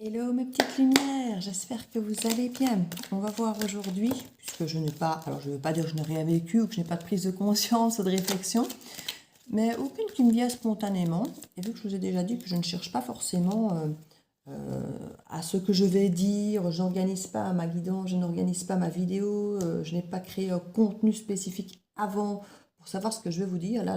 Hello mes petites lumières, j'espère que vous allez bien. On va voir aujourd'hui, puisque je n'ai pas, alors je ne veux pas dire que je n'ai rien vécu ou que je n'ai pas de prise de conscience ou de réflexion, mais aucune qui me vient spontanément. Et vu que je vous ai déjà dit que je ne cherche pas forcément à ce que je vais dire, je n'organise pas ma guidance, je n'organise pas ma vidéo, je n'ai pas créé un contenu spécifique avant pour savoir ce que je vais vous dire. Là,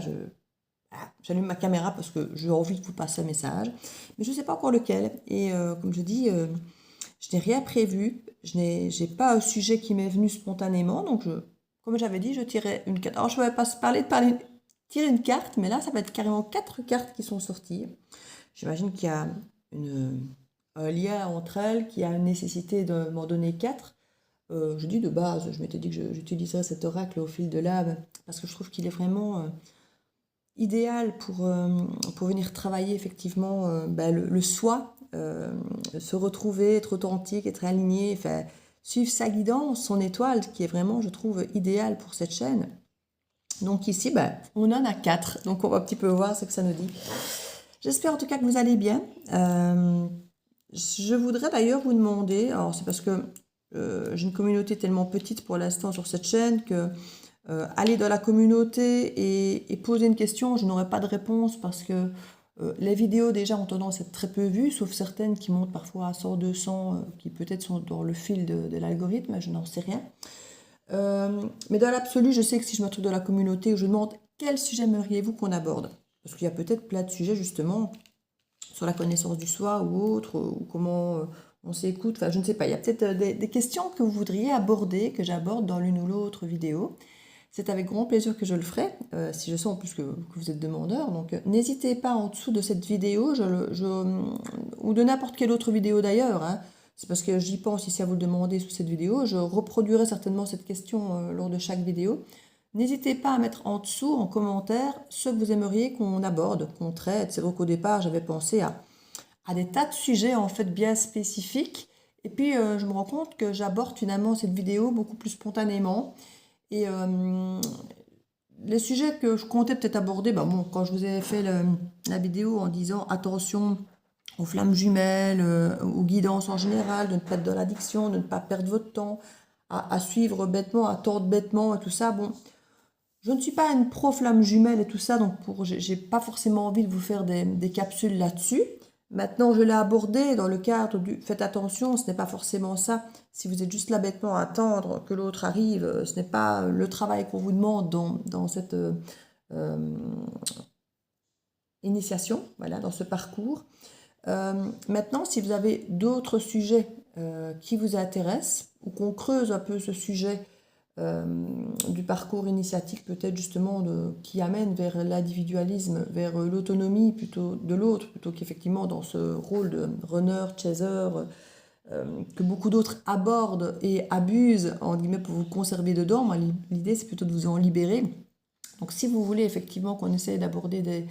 j'allume ma caméra parce que j'ai envie de vous passer un message, mais je ne sais pas encore lequel. Et comme je dis, je n'ai rien prévu, j'ai pas un sujet qui m'est venu spontanément, donc comme j'avais dit, je tirais une carte. Alors je ne vais pas se tirer une carte, mais là, ça va être carrément 4 cartes qui sont sorties. J'imagine qu'il y a un lien entre elles, qu'il y a une nécessité de m'en donner 4. Je dis de base, je m'étais dit que j'utiliserais cet oracle au fil de l'âme, parce que je trouve qu'il est vraiment idéal pour venir travailler effectivement le soi, se retrouver, être authentique, être aligné, enfin, suivre sa guidance, son étoile, qui est vraiment, je trouve, idéal pour cette chaîne. Donc ici, on en a 4, donc on va un petit peu voir ce que ça nous dit. J'espère en tout cas que vous allez bien. Je voudrais d'ailleurs vous demander, alors c'est parce que j'ai une communauté tellement petite pour l'instant sur cette chaîne que aller dans la communauté et poser une question, je n'aurai pas de réponse parce que les vidéos déjà ont tendance à être très peu vues, sauf certaines qui montent parfois à 100, 200, qui peut-être sont dans le fil de l'algorithme, je n'en sais rien. Mais dans l'absolu, je sais que si je me trouve dans la communauté où je demande quel sujet aimeriez-vous qu'on aborde, parce qu'il y a peut-être plein de sujets justement sur la connaissance du soi ou autre, ou comment on s'écoute, enfin je ne sais pas, il y a peut-être des questions que vous voudriez aborder, que j'aborde dans l'une ou l'autre vidéo. C'est avec grand plaisir que je le ferai, si je sens en plus que vous êtes demandeur. Donc n'hésitez pas en dessous de cette vidéo, ou de n'importe quelle autre vidéo d'ailleurs, hein. C'est parce que j'y pense ici à vous le demander sous cette vidéo. Je reproduirai certainement cette question lors de chaque vidéo. N'hésitez pas à mettre en dessous, en commentaire, ce que vous aimeriez qu'on aborde, qu'on traite. C'est vrai qu'au départ, j'avais pensé à des tas de sujets en fait bien spécifiques. Et puis, je me rends compte que j'aborde finalement cette vidéo beaucoup plus spontanément. Et les sujets que je comptais peut-être aborder, bon, quand je vous ai fait la vidéo en disant attention aux flammes jumelles, aux guidances en général, de ne pas être dans l'addiction, de ne pas perdre votre temps, à suivre bêtement, à tordre bêtement et tout ça, bon, je ne suis pas une pro flamme jumelle et tout ça, donc j'ai pas forcément envie de vous faire des capsules là-dessus. Maintenant, je l'ai abordé dans le cadre du faites attention, ce n'est pas forcément ça. Si vous êtes juste là bêtement à attendre que l'autre arrive, ce n'est pas le travail qu'on vous demande dans cette initiation, voilà, dans ce parcours. Maintenant, si vous avez d'autres sujets qui vous intéressent, ou qu'on creuse un peu ce sujet du parcours initiatique peut-être justement qui amène vers l'individualisme, vers l'autonomie plutôt de l'autre, plutôt qu'effectivement dans ce rôle de runner, chaser, que beaucoup d'autres abordent et abusent, en guillemets, pour vous conserver dedans. Moi, l'idée, c'est plutôt de vous en libérer. Donc, si vous voulez effectivement qu'on essaye d'aborder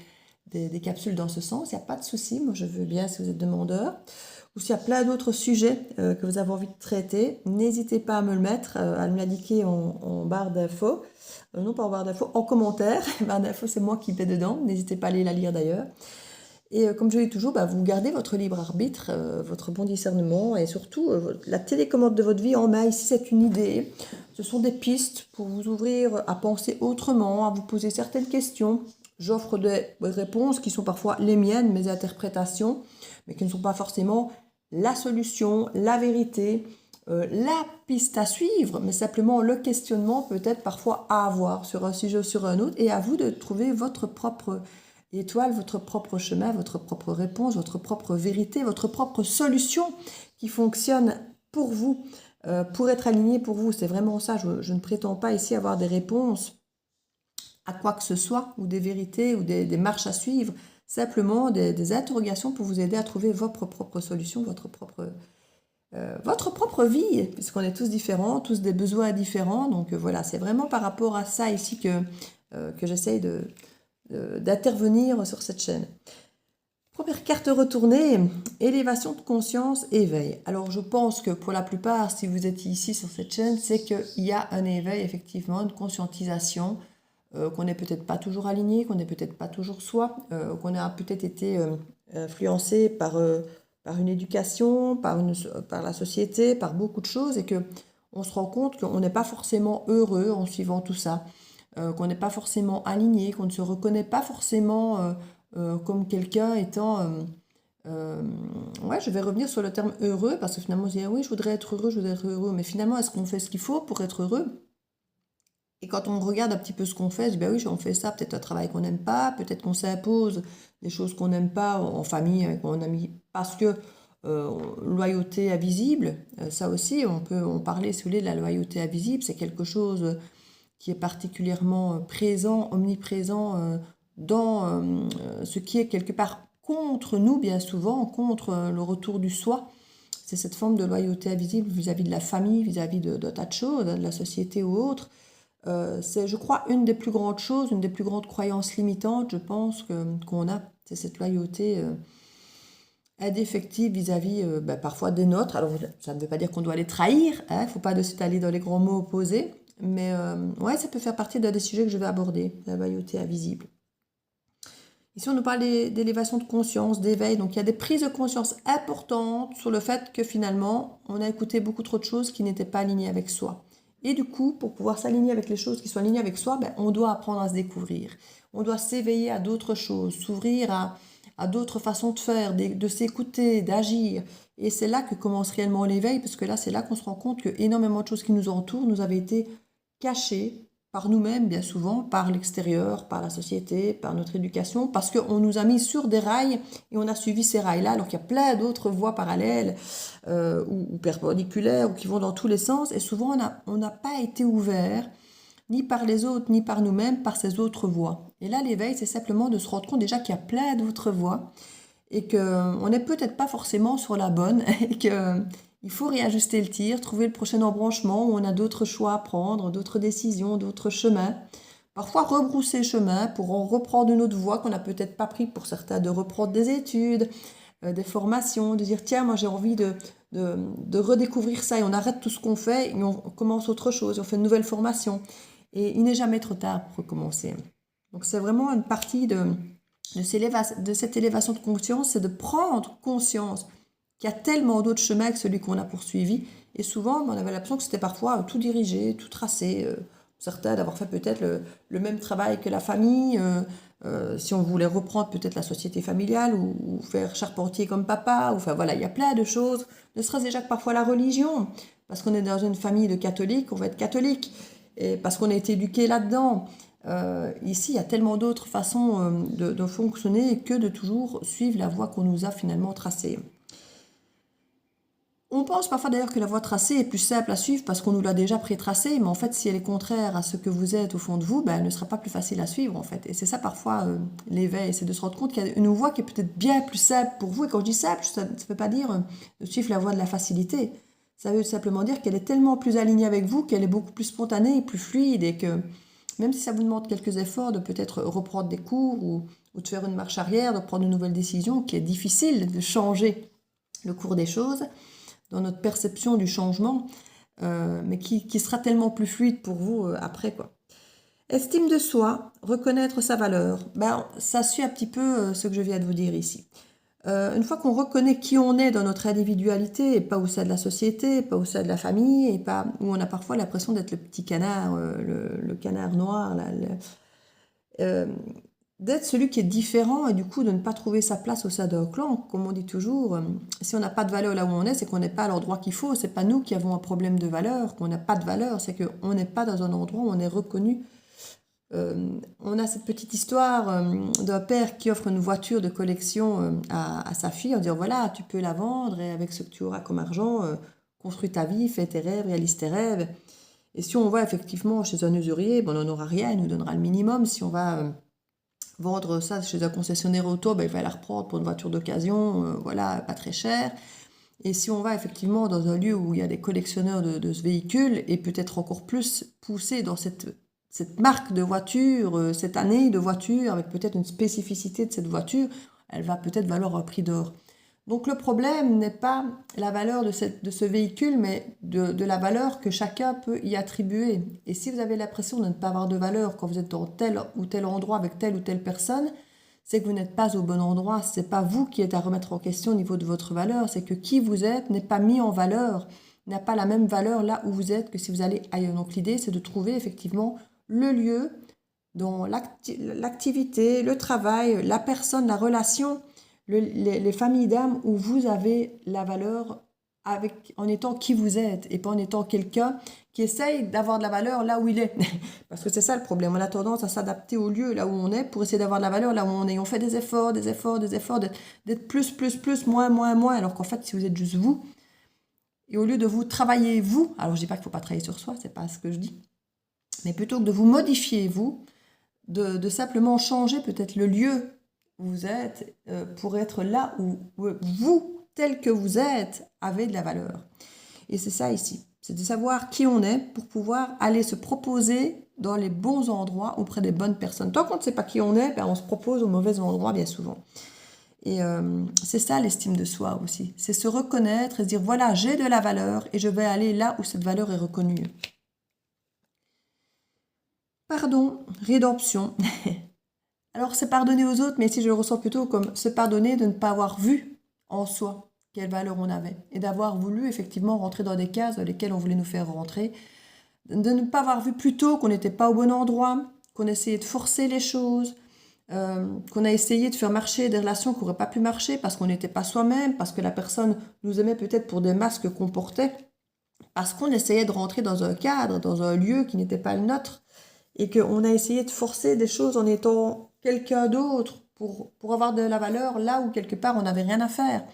des capsules dans ce sens, il n'y a pas de souci. Moi, je veux bien si vous êtes demandeur. Ou s'il y a plein d'autres sujets que vous avez envie de traiter, n'hésitez pas à me le mettre, à me l'indiquer en barre d'infos. Non, pas en barre d'infos, en commentaire. Barre d'infos, c'est moi qui vais dedans. N'hésitez pas à aller la lire d'ailleurs. Et comme je dis toujours, vous gardez votre libre arbitre, votre bon discernement et surtout la télécommande de votre vie en main. Ici, c'est une idée. Ce sont des pistes pour vous ouvrir à penser autrement, à vous poser certaines questions. J'offre des réponses qui sont parfois les miennes, mes interprétations, mais qui ne sont pas forcément la solution, la vérité, la piste à suivre, mais simplement le questionnement peut-être parfois à avoir sur un sujet ou sur un autre, et à vous de trouver votre propre étoile, votre propre chemin, votre propre réponse, votre propre vérité, votre propre solution qui fonctionne pour vous, pour être aligné pour vous. C'est vraiment ça. Je ne prétends pas ici avoir des réponses à quoi que ce soit, ou des vérités, ou des marches à suivre, simplement des interrogations pour vous aider à trouver votre propre solution, votre propre vie, puisqu'on est tous différents, tous des besoins différents. Donc voilà, c'est vraiment par rapport à ça ici que j'essaye d'intervenir sur cette chaîne. Première carte retournée, élévation de conscience, éveil. Alors je pense que pour la plupart, si vous êtes ici sur cette chaîne, c'est qu'il y a un éveil, effectivement, une conscientisation, qu'on n'est peut-être pas toujours aligné, qu'on n'est peut-être pas toujours soi, qu'on a peut-être été influencé par par une éducation, par la société, par beaucoup de choses, et que on se rend compte qu'on n'est pas forcément heureux en suivant tout ça, qu'on n'est pas forcément aligné, qu'on ne se reconnaît pas forcément comme quelqu'un étant... euh, ouais, je vais revenir sur le terme heureux, parce que finalement, on se dit, ah oui, je voudrais être heureux, je voudrais être heureux, mais finalement, est-ce qu'on fait ce qu'il faut pour être heureux? Et quand on regarde un petit peu ce qu'on fait, on se dit, ben oui, on fait ça, peut-être un travail qu'on n'aime pas, peut-être qu'on s'impose des choses qu'on n'aime pas en famille, avec mon ami, parce que loyauté invisible, ça aussi, on parlait, si vous voulez, de la loyauté invisible, c'est quelque chose qui est particulièrement présent, omniprésent dans ce qui est quelque part contre nous, bien souvent, contre le retour du soi. C'est cette forme de loyauté invisible vis-à-vis de la famille, vis-à-vis de tas de choses, de la société ou autre. C'est, je crois, une des plus grandes choses, une des plus grandes croyances limitantes, je pense, qu'on a. C'est cette loyauté indéfectible vis-à-vis parfois des nôtres. Alors, ça ne veut pas dire qu'on doit les trahir, il ne faut pas de suite aller dans les grands mots opposés, mais ouais, ça peut faire partie d'un des sujets que je vais aborder, la loyauté invisible. Ici, on nous parle d'élévation de conscience, d'éveil, donc il y a des prises de conscience importantes sur le fait que finalement, on a écouté beaucoup trop de choses qui n'étaient pas alignées avec soi. Et du coup, pour pouvoir s'aligner avec les choses qui sont alignées avec soi, on doit apprendre à se découvrir. On doit s'éveiller à d'autres choses, s'ouvrir à d'autres façons de faire, de s'écouter, d'agir. Et c'est là que commence réellement l'éveil, parce que là, c'est là qu'on se rend compte que énormément de choses qui nous entourent nous avaient été cachées par nous-mêmes, bien souvent, par l'extérieur, par la société, par notre éducation, parce qu'on nous a mis sur des rails et on a suivi ces rails-là, alors qu'il y a plein d'autres voies parallèles ou perpendiculaires ou qui vont dans tous les sens. Et souvent, on n'a pas été ouvert, ni par les autres, ni par nous-mêmes, par ces autres voies. Et là, l'éveil, c'est simplement de se rendre compte déjà qu'il y a plein d'autres voies et qu'on n'est peut-être pas forcément sur la bonne et qu'il faut réajuster le tir, trouver le prochain embranchement où on a d'autres choix à prendre, d'autres décisions, d'autres chemins. Parfois rebrousser chemin pour en reprendre une autre voie qu'on n'a peut-être pas pris pour certains, de reprendre des études, des formations, de dire tiens, moi j'ai envie de redécouvrir ça et on arrête tout ce qu'on fait et on commence autre chose, on fait une nouvelle formation. Et il n'est jamais trop tard pour recommencer. Donc c'est vraiment une partie de cette élévation de conscience, c'est de prendre conscience qu'il y a tellement d'autres chemins que celui qu'on a poursuivi. Et souvent, on avait l'impression que c'était parfois tout dirigé, tout tracé. Certains d'avoir fait peut-être le même travail que la famille, si on voulait reprendre peut-être la société familiale ou faire charpentier comme papa. Enfin voilà, il y a plein de choses. Ne serait-ce déjà que parfois la religion. Parce qu'on est dans une famille de catholiques, on va être catholique. Et parce qu'on a été éduqué là-dedans. Ici, il y a tellement d'autres façons de fonctionner que de toujours suivre la voie qu'on nous a finalement tracée. On pense parfois d'ailleurs que la voie tracée est plus simple à suivre parce qu'on nous l'a déjà pré-tracée, mais en fait, si elle est contraire à ce que vous êtes au fond de vous, elle ne sera pas plus facile à suivre en fait. Et c'est ça parfois l'éveil, c'est de se rendre compte qu'il y a une voie qui est peut-être bien plus simple pour vous. Et quand je dis simple, ça ne veut pas dire de suivre la voie de la facilité. Ça veut simplement dire qu'elle est tellement plus alignée avec vous, qu'elle est beaucoup plus spontanée, plus fluide et que même si ça vous demande quelques efforts de peut-être reprendre des cours ou de faire une marche arrière, de prendre une nouvelle décision, qui est difficile de changer le cours des choses, dans notre perception du changement, mais qui sera tellement plus fluide pour vous après, quoi. Estime de soi, reconnaître sa valeur, ça suit un petit peu ce que je viens de vous dire ici. Une fois qu'on reconnaît qui on est dans notre individualité, et pas au sein de la société, pas au sein de la famille, et pas où on a parfois l'impression d'être le petit canard, le canard noir, là, d'être celui qui est différent et du coup de ne pas trouver sa place au sein d'un clan. Comme on dit toujours, si on n'a pas de valeur là où on est, c'est qu'on n'est pas à l'endroit qu'il faut. C'est pas nous qui avons un problème de valeur, qu'on n'a pas de valeur, c'est qu'on n'est pas dans un endroit où on est reconnu. On a cette petite histoire d'un père qui offre une voiture de collection à sa fille en disant voilà, tu peux la vendre et avec ce que tu auras comme argent, construis ta vie, fais tes rêves, réalise tes rêves. Et si on va effectivement chez un usurier, on n'en aura rien, il nous donnera le minimum. Si on va vendre ça chez un concessionnaire auto, il va la reprendre pour une voiture d'occasion, voilà, pas très chère. Et si on va effectivement dans un lieu où il y a des collectionneurs de ce véhicule, et peut-être encore plus poussé dans cette marque de voiture, cette année de voiture, avec peut-être une spécificité de cette voiture, elle va peut-être valoir un prix d'or. Donc le problème n'est pas la valeur de ce véhicule, mais de la valeur que chacun peut y attribuer. Et si vous avez l'impression de ne pas avoir de valeur quand vous êtes dans tel ou tel endroit avec telle ou telle personne, c'est que vous n'êtes pas au bon endroit. Ce n'est pas vous qui êtes à remettre en question au niveau de votre valeur. C'est que qui vous êtes n'est pas mis en valeur, n'a pas la même valeur là où vous êtes que si vous allez ailleurs. Donc l'idée, c'est de trouver effectivement le lieu dans l'activité, le travail, la personne, la relation, les familles d'âme où vous avez la valeur en étant qui vous êtes et pas en étant quelqu'un qui essaye d'avoir de la valeur là où il est. Parce que c'est ça le problème, on a tendance à s'adapter au lieu là où on est pour essayer d'avoir de la valeur là où on est. On fait des efforts, d'être plus, moins, alors qu'en fait, si vous êtes juste vous, et au lieu de vous travailler vous, alors je dis pas qu'il ne faut pas travailler sur soi, c'est pas ce que je dis, mais plutôt que de vous modifier vous, de simplement changer peut-être le lieu où vous êtes pour être là où vous, tel que vous êtes, avez de la valeur. Et c'est ça ici, c'est de savoir qui on est pour pouvoir aller se proposer dans les bons endroits auprès des bonnes personnes. Tant qu'on ne sait pas qui on est, ben on se propose au mauvais endroit bien souvent. Et c'est ça l'estime de soi aussi, c'est se reconnaître et se dire voilà, j'ai de la valeur et je vais aller là où cette valeur est reconnue. Pardon, rédemption. Alors c'est pardonner aux autres, mais ici je le ressens plutôt comme se pardonner de ne pas avoir vu en soi quelle valeur on avait et d'avoir voulu effectivement rentrer dans des cases dans lesquelles on voulait nous faire rentrer, de ne pas avoir vu plus tôt qu'on n'était pas au bon endroit, qu'on essayait de forcer les choses, qu'on a essayé de faire marcher des relations qui n'auraient pas pu marcher parce qu'on n'était pas soi-même, parce que la personne nous aimait peut-être pour des masques qu'on portait, parce qu'on essayait de rentrer dans un cadre, dans un lieu qui n'était pas le nôtre, et qu'on a essayé de forcer des choses en étant quelqu'un d'autre pour avoir de la valeur là où quelque part on n'avait rien à faire.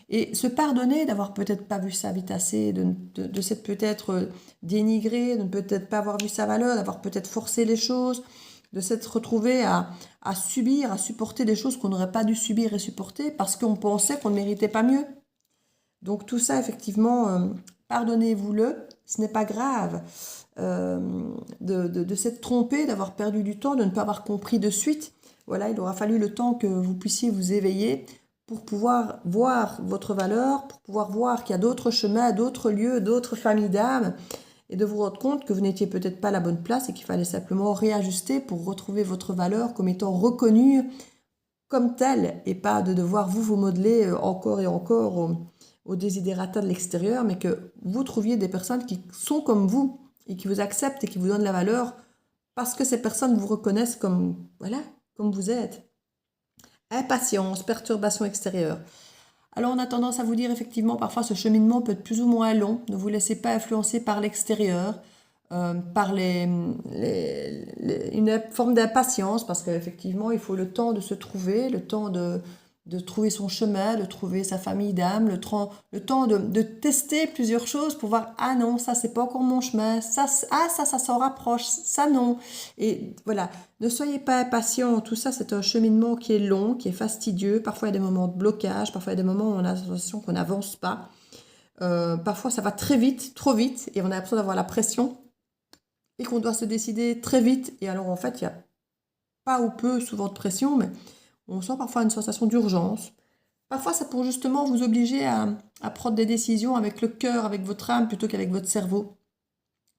Et se pardonner d'avoir peut-être pas vu sa vie assez, de s'être peut-être dénigré, de ne peut-être pas avoir vu sa valeur, d'avoir peut-être forcé les choses, de s'être retrouvé à subir, à supporter des choses qu'on n'aurait pas dû subir et supporter parce qu'on pensait qu'on ne méritait pas mieux. Donc tout ça, effectivement, pardonnez-vous-le, ce n'est pas grave de s'être trompé, d'avoir perdu du temps, de ne pas avoir compris de suite. Voilà, il aura fallu le temps que vous puissiez vous éveiller pour pouvoir voir votre valeur, pour pouvoir voir qu'il y a d'autres chemins, d'autres lieux, d'autres familles d'âmes, et de vous rendre compte que vous n'étiez peut-être pas à la bonne place et qu'il fallait simplement réajuster pour retrouver votre valeur comme étant reconnue comme telle, et pas de devoir vous modeler encore et encore au desiderata de l'extérieur, mais que vous trouviez des personnes qui sont comme vous et qui vous acceptent et qui vous donnent la valeur parce que ces personnes vous reconnaissent comme, voilà, comme vous êtes. Impatience, perturbation extérieure. Alors on a tendance à vous dire effectivement parfois ce cheminement peut être plus ou moins long, ne vous laissez pas influencer par l'extérieur, par une forme d'impatience parce qu'effectivement il faut le temps de se trouver, le temps de trouver son chemin, de trouver sa famille d'âme, le temps de tester plusieurs choses pour voir ah non ça c'est pas encore mon chemin, ça s'en rapproche, ça non. Et voilà, ne soyez pas impatient, tout ça c'est un cheminement qui est long, qui est fastidieux, parfois il y a des moments de blocage, parfois il y a des moments où on a l'impression qu'on n'avance pas, parfois ça va très vite, trop vite et on a l'impression d'avoir la pression et qu'on doit se décider très vite et alors en fait il n'y a pas ou peu souvent de pression mais on sent parfois une sensation d'urgence. Parfois, ça pour justement vous obliger à prendre des décisions avec le cœur, avec votre âme, plutôt qu'avec votre cerveau.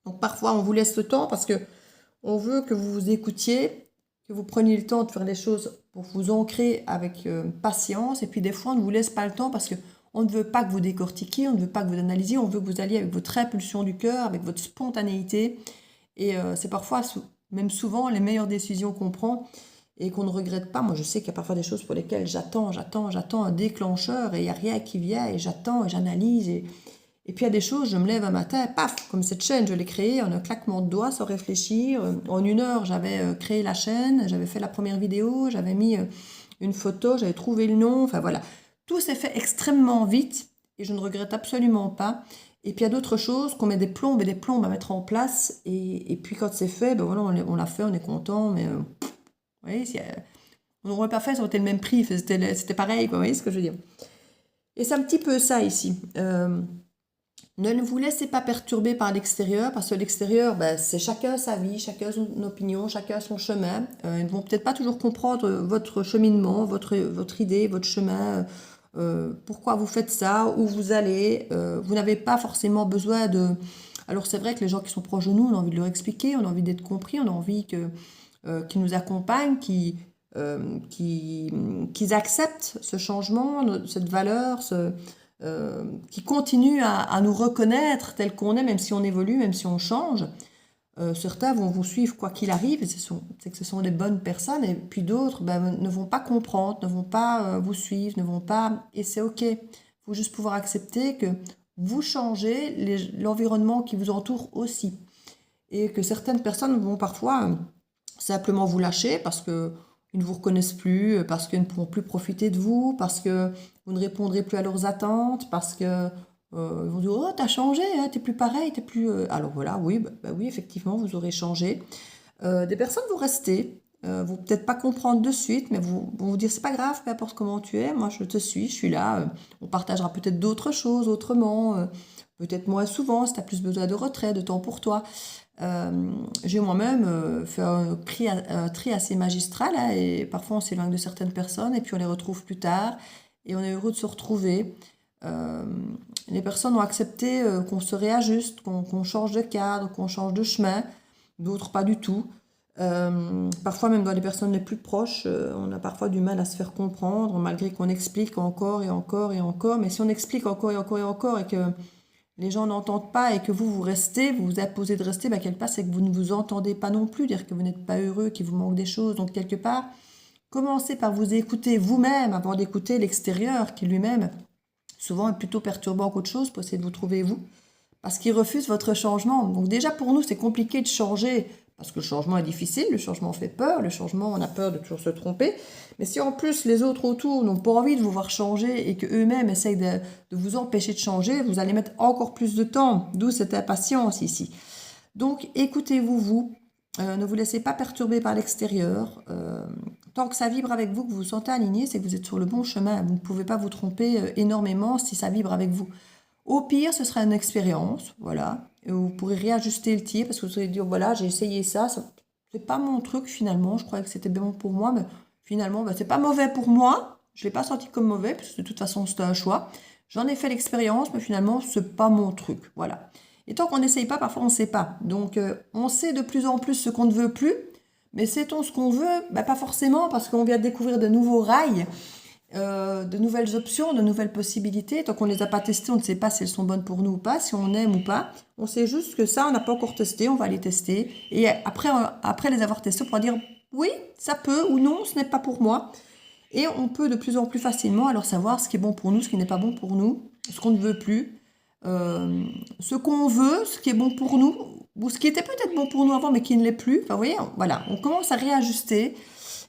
Donc parfois, on vous laisse le temps parce que on veut que vous vous écoutiez, que vous preniez le temps de faire les choses pour vous ancrer avec patience. Et puis des fois, on ne vous laisse pas le temps parce que on ne veut pas que vous décortiquiez, on ne veut pas que vous analysiez, on veut que vous alliez avec votre impulsion du cœur, avec votre spontanéité. Et c'est parfois, même souvent, les meilleures décisions qu'on prend et qu'on ne regrette pas. Moi, je sais qu'il y a parfois des choses pour lesquelles j'attends un déclencheur et il n'y a rien qui vient et j'attends et j'analyse. Et puis il y a des choses, je me lève un matin, paf, comme cette chaîne, je l'ai créée en un claquement de doigts sans réfléchir. En 1 heure, j'avais créé la chaîne, j'avais fait la première vidéo, j'avais mis une photo, j'avais trouvé le nom, enfin voilà. Tout s'est fait extrêmement vite et je ne regrette absolument pas. Et puis il y a d'autres choses qu'on met des plombes et des plombes à mettre en place. Et puis quand c'est fait, ben voilà, on l'a fait, on est content, mais... Vous voyez, si on n'aurait pas fait, ça aurait été le même prix, c'était pareil, quoi, vous voyez ce que je veux dire. Et c'est un petit peu ça ici. Ne vous laissez pas perturber par l'extérieur, parce que l'extérieur, ben, c'est chacun sa vie, chacun son opinion, chacun son chemin. Ils ne vont peut-être pas toujours comprendre votre cheminement, votre idée, votre chemin, pourquoi vous faites ça, où vous allez. Vous n'avez pas forcément besoin de... Alors c'est vrai que les gens qui sont proches de nous, on a envie de leur expliquer, on a envie d'être compris, on a envie qu'ils nous accompagnent, qui qu'ils acceptent ce changement, cette valeur, qui continuent à nous reconnaître tel qu'on est, même si on évolue, même si on change. Certains vont vous suivre quoi qu'il arrive, c'est que ce sont des bonnes personnes, et puis d'autres ne vont pas comprendre, ne vont pas vous suivre, ne vont pas... Et c'est OK. Il faut juste pouvoir accepter que vous changez, l'environnement qui vous entoure aussi. Et que certaines personnes vont parfois simplement vous lâcher parce que ils ne vous reconnaissent plus, parce qu'ils ne pourront plus profiter de vous, parce que vous ne répondrez plus à leurs attentes, parce que ils vont dire, oh, t'as changé, hein, t'es plus pareil, t'es plus... Alors voilà, oui, oui, effectivement, vous aurez changé. Des personnes vont rester, vont peut-être pas comprendre de suite, mais vont vous dire, c'est pas grave, peu importe comment tu es, moi je te suis, je suis là. On partagera peut-être d'autres choses autrement, peut-être moins souvent, si tu as plus besoin de retrait, de temps pour toi. J'ai moi-même fait un tri assez magistral, hein, et parfois on s'éloigne de certaines personnes et puis on les retrouve plus tard et on est heureux de se retrouver. Euh, les personnes ont accepté qu'on se réajuste, qu'on change de cadre, qu'on change de chemin, d'autres pas du tout. Parfois même dans les personnes les plus proches, on a parfois du mal à se faire comprendre malgré qu'on explique encore et encore et encore. Mais si on explique encore et encore et encore et que les gens n'entendent pas et que vous restez, vous vous imposez de rester, quelque part, c'est que vous ne vous entendez pas non plus, dire que vous n'êtes pas heureux, qu'il vous manque des choses. Donc, quelque part, commencez par vous écouter vous-même avant d'écouter l'extérieur qui lui-même, souvent, est plutôt perturbant qu'autre chose pour essayer de vous trouver vous, parce qu'il refuse votre changement. Donc, déjà, pour nous, c'est compliqué de changer, parce que le changement est difficile, le changement fait peur, le changement, on a peur de toujours se tromper. Mais si en plus les autres autour n'ont pas envie de vous voir changer et qu'eux-mêmes essayent de vous empêcher de changer, vous allez mettre encore plus de temps, d'où cette impatience ici. Donc écoutez-vous, vous, ne vous laissez pas perturber par l'extérieur. Tant que ça vibre avec vous, que vous vous sentez aligné, c'est que vous êtes sur le bon chemin. Vous ne pouvez pas vous tromper énormément si ça vibre avec vous. Au pire, ce sera une expérience, voilà. Et vous pourrez réajuster le tir parce que vous allez dire, voilà, j'ai essayé ça, c'est pas mon truc finalement, je croyais que c'était bon pour moi, mais finalement, c'est pas mauvais pour moi. Je l'ai pas senti comme mauvais, parce que de toute façon, c'était un choix. J'en ai fait l'expérience, mais finalement, c'est pas mon truc, voilà. Et tant qu'on n'essaye pas, parfois on ne sait pas. Donc, on sait de plus en plus ce qu'on ne veut plus, mais sait-on ce qu'on veut? Pas forcément, parce qu'on vient de découvrir de nouveaux rails, de nouvelles options, de nouvelles possibilités. Tant qu'on ne les a pas testées, on ne sait pas si elles sont bonnes pour nous ou pas, si on aime ou pas. On sait juste que ça, on n'a pas encore testé, on va les tester. Et après les avoir testés, on pourra dire oui, ça peut, ou non, ce n'est pas pour moi. Et on peut de plus en plus facilement alors savoir ce qui est bon pour nous, ce qui n'est pas bon pour nous, ce qu'on ne veut plus, ce qu'on veut, ce qui est bon pour nous, ou ce qui était peut-être bon pour nous avant mais qui ne l'est plus. Enfin, vous voyez, voilà, on commence à réajuster.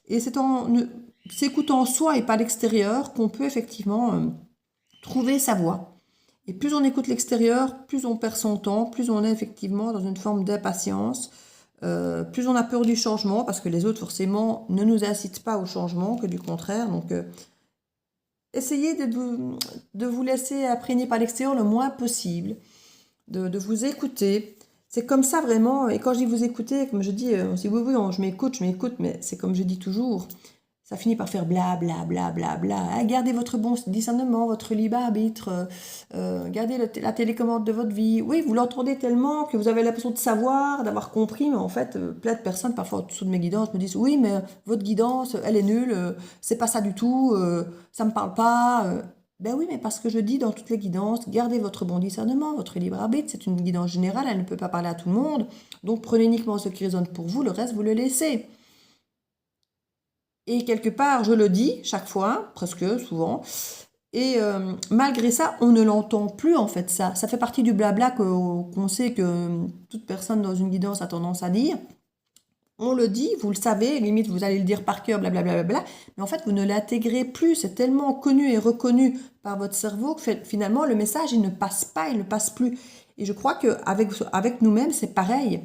Et c'est en s'écoutant soi et pas l'extérieur qu'on peut effectivement trouver sa voie. Et plus on écoute l'extérieur, plus on perd son temps, plus on est effectivement dans une forme d'impatience, plus on a peur du changement, parce que les autres forcément ne nous incitent pas au changement, que du contraire. Donc essayez de vous laisser imprégner par l'extérieur le moins possible, de vous écouter. C'est comme ça vraiment, et quand je dis vous écouter, comme je dis, on se dit oui, oui, je m'écoute, mais c'est comme je dis toujours, ça finit par faire bla bla bla bla bla. Hein. Gardez votre bon discernement, votre libre arbitre, gardez la télécommande de votre vie. Oui, vous l'entendez tellement que vous avez l'impression de savoir, d'avoir compris, mais en fait, plein de personnes, parfois au-dessous de mes guidances, me disent oui, mais votre guidance, elle est nulle, c'est pas ça du tout, ça me parle pas. Ben oui, mais parce que je dis dans toutes les guidances, gardez votre bon discernement, votre libre arbitre, c'est une guidance générale, elle ne peut pas parler à tout le monde, donc prenez uniquement ce qui résonne pour vous, le reste, vous le laissez. Et quelque part, je le dis chaque fois, presque souvent, et malgré ça, on ne l'entend plus en fait. Ça fait partie du blabla qu'on sait que toute personne dans une guidance a tendance à dire. On le dit, vous le savez, limite vous allez le dire par cœur, blablabla, mais en fait vous ne l'intégrez plus. C'est tellement connu et reconnu par votre cerveau que finalement le message il ne passe pas, il ne passe plus. Et je crois qu'avec nous-mêmes c'est pareil.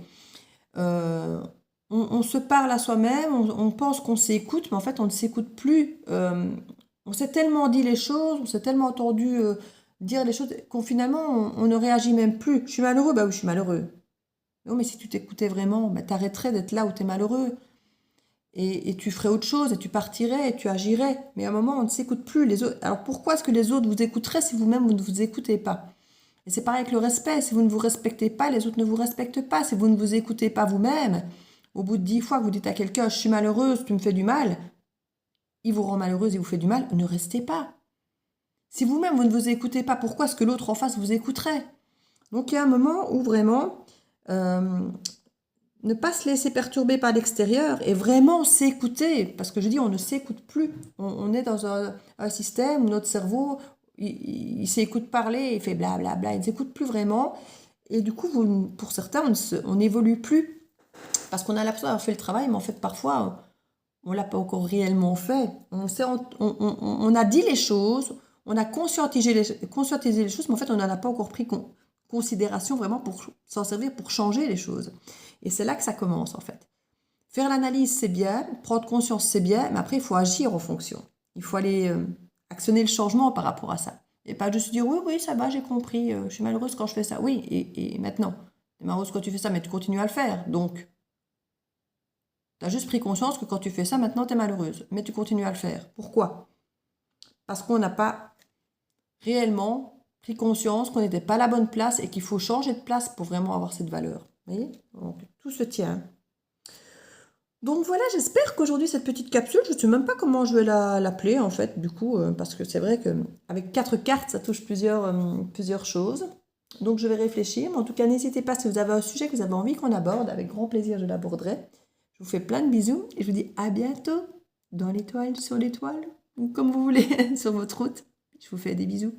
Euh, on se parle à soi-même, on pense qu'on s'écoute, mais en fait, on ne s'écoute plus. On s'est tellement dit les choses, on s'est tellement entendu dire les choses qu'on finalement, on ne réagit même plus. Je suis malheureux, bah oui, je suis malheureux. Non, mais si tu t'écoutais vraiment, bah, t'arrêterais d'être là où tu es malheureux. Et tu ferais autre chose, et tu partirais, et tu agirais. Mais à un moment, on ne s'écoute plus. Les autres... Alors pourquoi est-ce que les autres vous écouteraient si vous-même, vous ne vous écoutez pas? Et c'est pareil avec le respect. Si vous ne vous respectez pas, les autres ne vous respectent pas. Si vous ne vous écoutez pas vous-même, au bout de 10 fois que vous dites à quelqu'un, je suis malheureuse, tu me fais du mal, il vous rend malheureuse, il vous fait du mal, ne restez pas. Si vous-même, vous ne vous écoutez pas, pourquoi est-ce que l'autre en face vous écouterait? Donc, il y a un moment où vraiment, ne pas se laisser perturber par l'extérieur et vraiment s'écouter. Parce que je dis, on ne s'écoute plus. On est dans un système où notre cerveau, il s'écoute parler, il fait blablabla, il ne s'écoute plus vraiment. Et du coup, pour certains, on n'évolue plus. Parce qu'on a l'impression d'avoir fait le travail, mais en fait, parfois, on ne l'a pas encore réellement fait. On a dit les choses, on a conscientisé les choses, mais en fait, on n'en a pas encore pris considération vraiment pour s'en servir pour changer les choses. Et c'est là que ça commence, en fait. Faire l'analyse, c'est bien, prendre conscience, c'est bien, mais après, il faut agir en fonction. Il faut aller actionner le changement par rapport à ça. Et pas juste dire, oui, oui, ça va, j'ai compris, je suis malheureuse quand je fais ça. Oui, et maintenant, tu es malheureuse quand tu fais ça, mais tu continues à le faire. Donc, tu as juste pris conscience que quand tu fais ça, maintenant, tu es malheureuse. Mais tu continues à le faire. Pourquoi? Parce qu'on n'a pas réellement pris conscience qu'on n'était pas à la bonne place et qu'il faut changer de place pour vraiment avoir cette valeur. Vous voyez? Donc, tout se tient. Donc voilà, j'espère qu'aujourd'hui, cette petite capsule, je ne sais même pas comment je vais l'appeler, en fait, du coup, parce que c'est vrai qu'avec 4 cartes, ça touche plusieurs choses. Donc je vais réfléchir, mais en tout cas, n'hésitez pas, si vous avez un sujet que vous avez envie qu'on aborde, avec grand plaisir, je l'aborderai. Je vous fais plein de bisous et je vous dis à bientôt dans l'étoile, sur l'étoile, ou comme vous voulez, sur votre route. Je vous fais des bisous.